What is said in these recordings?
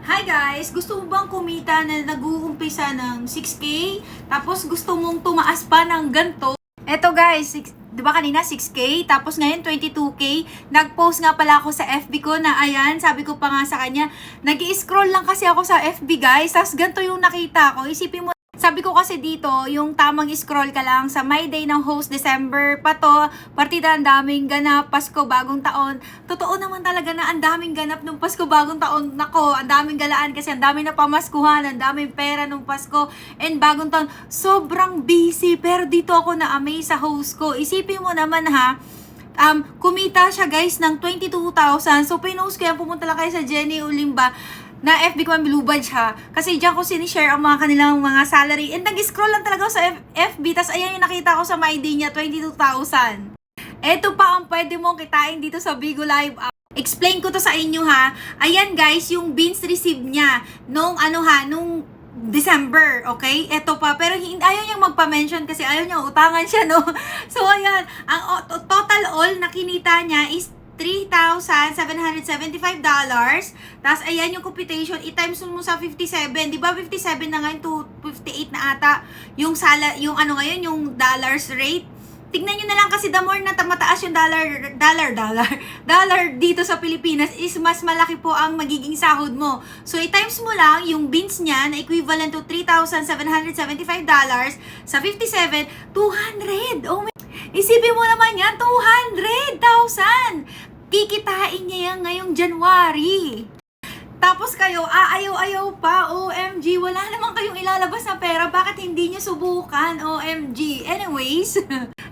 Hi guys! Gusto mo bang kumita na nag-uumpisa ng 6K? Tapos gusto mong tumaas pa ng ganito? Eto guys, di ba kanina 6K? Tapos ngayon 22K. Nag-post nga pala ako sa FB ko na ayan, sabi ko pa nga sa kanya, nag-i-scroll lang kasi ako sa FB guys. Tapos ganito yung nakita ko. Isipin mo, sabi ko kasi dito, yung tamang scroll ka lang sa My Day ng host, December pa to, partida ang daming ganap, Pasko, bagong taon. Totoo naman talaga na ang daming ganap nung Pasko, bagong taon. Nako, ang daming galaan kasi ang daming na pamaskuhan, ang daming pera nung Pasko and bagong taon. Sobrang busy, pero dito ako na-amaze sa host ko. Isipin mo naman ha, kumita siya guys ng 22,000. So, pinost ko yan, pumunta lang kayo sa Jenny Ulimba na FB ko, Blue Badge ha. Kasi diyan ko sinishare ang mga kanilang mga salary. And nag-scroll lang talaga ako sa FB. Tas ayan yung nakita ko sa My Day niya, 22,000. Eto pa ang pwede mong kitain dito sa Bigo Live app. Explain ko to sa inyo ha. Ayan guys, yung beans receive niya nung nung December, okay? Eto pa, pero ayaw niyang magpa-mention kasi ayaw niyang utangan siya, no? So ayan, ang total all na kinita niya is $3,775. Tapos, ayan yung computation. I-times mo sa 57. Di ba 57 na ngayon to 58 na ata yung ngayon, yung dollars rate. Tignan nyo na lang kasi the more na mataas yung dollar dito sa Pilipinas is mas malaki po ang magiging sahod mo. So, i-times mo lang yung beans niya na equivalent to $3,775 sa 57, 200. Oh my, isipin mo naman yan, 200,000. Kikitain niya yan ngayong January. Tapos kayo, ayaw-ayaw pa, OMG, wala naman kayong ilalabas na pera, bakit hindi niyo subukan, OMG. Anyways,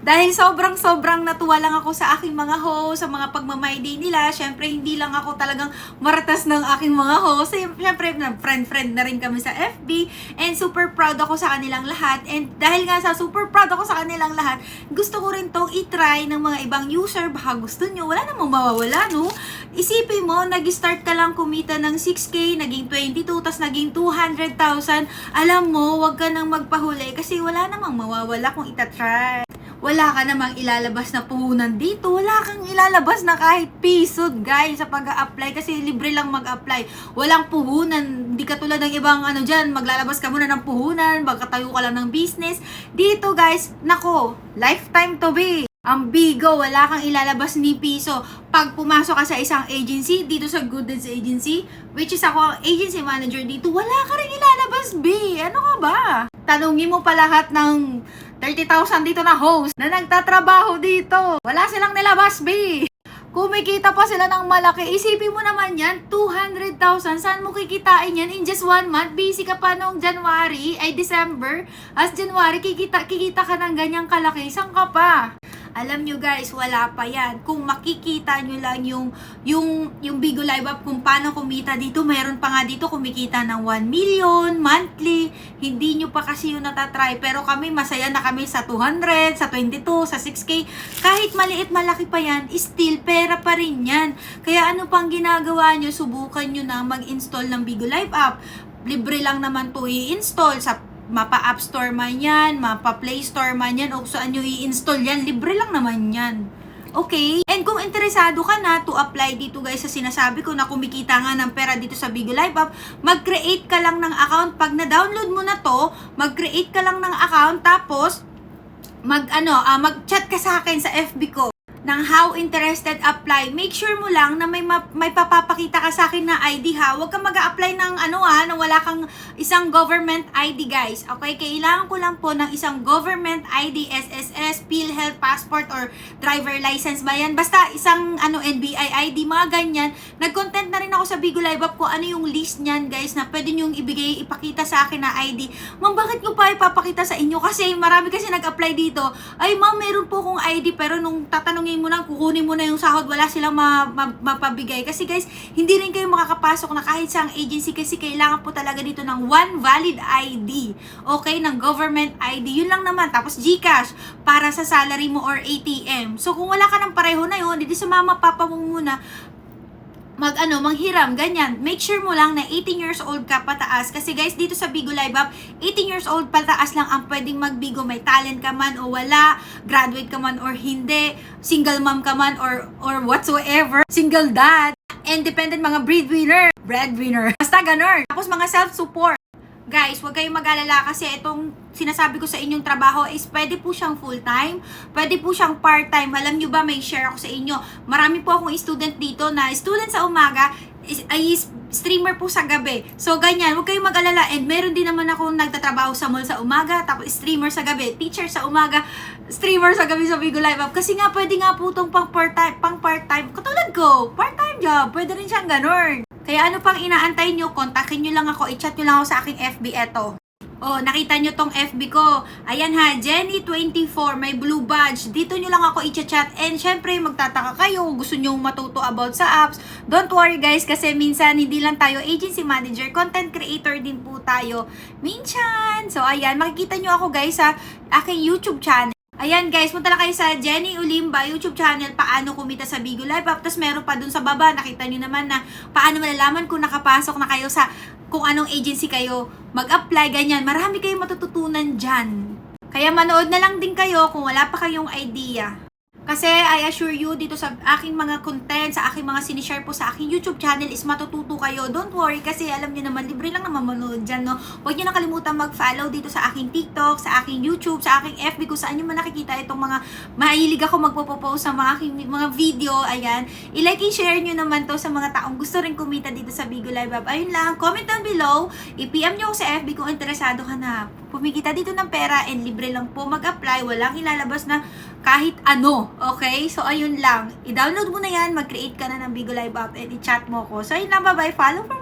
dahil sobrang natuwa lang ako sa aking mga host, sa mga pagmamay day nila, syempre hindi lang ako talagang maratas ng aking mga host, syempre friend na rin kami sa FB, and super proud ako sa kanilang lahat, and dahil nga sa super proud ako sa kanilang lahat, gusto ko rin tong itry ng mga ibang user, baka gusto nyo, wala namang mawawala, no? Isipin mo, nag-start ka lang kumita ng 6K, naging 22, tas naging 200,000. Alam mo, wag ka nang magpahuli kasi wala namang mawawala kung itatry. Wala ka namang ilalabas na puhunan dito. Wala kang ilalabas na kahit piso, guys, sa pag-a-apply kasi libre lang mag-apply. Walang puhunan. Hindi katulad ng ibang dyan, maglalabas ka muna ng puhunan, magkatayo ka lang ng business. Dito, guys, nako, lifetime to be. Ang Bigo, wala kang ilalabas ni piso. Pag pumasok ka sa isang agency, dito sa Good Deeds Agency, which is ako ang agency manager dito, wala ka rin ilalabas, B. Ano ka ba? Tanungin mo pa lahat ng 30,000 dito na host na nagtatrabaho dito. Wala silang nilabas, B. Kumikita pa sila ng malaki. Isipin mo naman yan, 200,000. Saan mo kikitain yan in just 1 month? Busy ka pa nung January, ay December. As January, kikita ka ng ganyang kalaki. Saan ka pa? Alam nyo guys, wala pa yan. Kung makikita nyo lang yung Bigo Live App kung paano kumita dito, mayroon pa nga dito kumikita ng 1 million monthly. Hindi nyo pa kasi yun natatry. Pero kami, masaya na kami sa 200, sa 22, sa 6K. Kahit maliit malaki pa yan, still pera pa rin yan. Kaya ano pang ginagawa nyo, subukan nyo na mag-install ng Bigo Live App. Libre lang naman to i-install sa mapa App Store man yan, mapa Play Store man yan, o saan nyo i-install yan, libre lang naman yan. Okay? And kung interesado ka na to apply dito guys sa sinasabi ko na kumikita nga ng pera dito sa Bigo Live App, mag-create ka lang ng account. Pag na-download mo na to, mag-create ka lang ng account, tapos mag-chat ka sa akin sa FB ko ng how interested apply. Make sure mo lang na may papapakita ka sa akin na ID ha. Huwag kang mag-a-apply ng na wala kang isang government ID guys. Okay? Kailangan ko lang po ng isang government ID, SSS, PhilHealth, passport, or driver license ba yan? Basta isang NBI ID, mga ganyan. Nag-content na rin ako sa Bigo Live App ko ano yung list niyan guys na pwede nyo ipakita sa akin na ID. Ma'am, bakit nyo pa ipapakita sa inyo? Kasi marami kasi nag-apply dito. Ay ma'am, meron po akong ID pero nung tatanungin mo na, kukunin mo na yung sahod, wala silang mapabigay. Kasi guys, hindi rin kayo makakapasok na kahit sa agency kasi kailangan po talaga dito ng one valid ID. Okay? Ng government ID. Yun lang naman. Tapos GCash para sa salary mo or ATM. So, kung wala ka ng pareho na yun, hindi sa mama, papa mo muna, manghiram, ganyan. Make sure mo lang na 18 years old ka pataas. Kasi guys, dito sa Bigo Live App, 18 years old pataas lang ang pwedeng magbigo. May talent ka man o wala, graduate ka man or hindi, single mom ka man or whatsoever, single dad, independent mga breadwinner. Basta ganun. Tapos mga self-support. Guys, huwag kayong mag-alala kasi itong sinasabi ko sa inyong trabaho is pwede po siyang full-time, pwede po siyang part-time. Alam nyo ba, may share ako sa inyo. Marami po akong student dito na student sa umaga, ay streamer po sa gabi. So, ganyan, huwag kayong mag-alala. And meron din naman akong nagtatrabaho sa mall sa umaga, tapos streamer sa gabi, teacher sa umaga, streamer sa gabi sa Bigo Live App. Kasi nga, pwede nga po itong pang part-time. Katulad ko, part-time job. Pwede rin siyang ganun. Kaya ano pang inaantay nyo, kontakin nyo lang ako, i-chat nyo lang ako sa aking FB eto. Oh, nakita nyo tong FB ko. Ayan ha, Jenny24, may blue badge. Dito nyo lang ako i-chat. And syempre, magtataka kayo, gusto nyo matuto about sa apps. Don't worry guys, kasi minsan hindi lang tayo agency manager, content creator din po tayo. Minsan. So ayan, makikita nyo ako guys sa aking YouTube channel. Ayan guys, punta lang kayo sa Jenny Ulimba YouTube channel, paano kumita sa Bigo Live App. Tapos meron pa dun sa baba, nakita nyo naman na paano malalaman kung nakapasok na kayo sa kung anong agency kayo, mag-apply, ganyan. Marami kayong matututunan dyan. Kaya manood na lang din kayo kung wala pa kayong idea. Kasi I assure you, dito sa aking mga content, sa aking mga sinishare po sa aking YouTube channel is matututo kayo. Don't worry kasi alam niyo naman, libre lang naman manood dyan, no? Huwag niyo nakalimutan mag-follow dito sa aking TikTok, sa aking YouTube, sa aking FB, kung saan niyo man nakikita itong mga mahilig ako magpo-post sa mga aking mga video. Ayan. I-like and share niyo naman to sa mga taong gusto rin kumita dito sa Bigo Live App. Ayun lang. Comment down below. I-PM niyo ako sa FB kung interesado ka na pumikita dito ng pera and libre lang po mag-apply. Walang ilalabas na kahit ano. Okay? So, ayun lang. I-download mo na yan. Mag-create ka na ng Bigo Live App and i-chat mo ko. So, ayun lang. Bye-bye. Follow for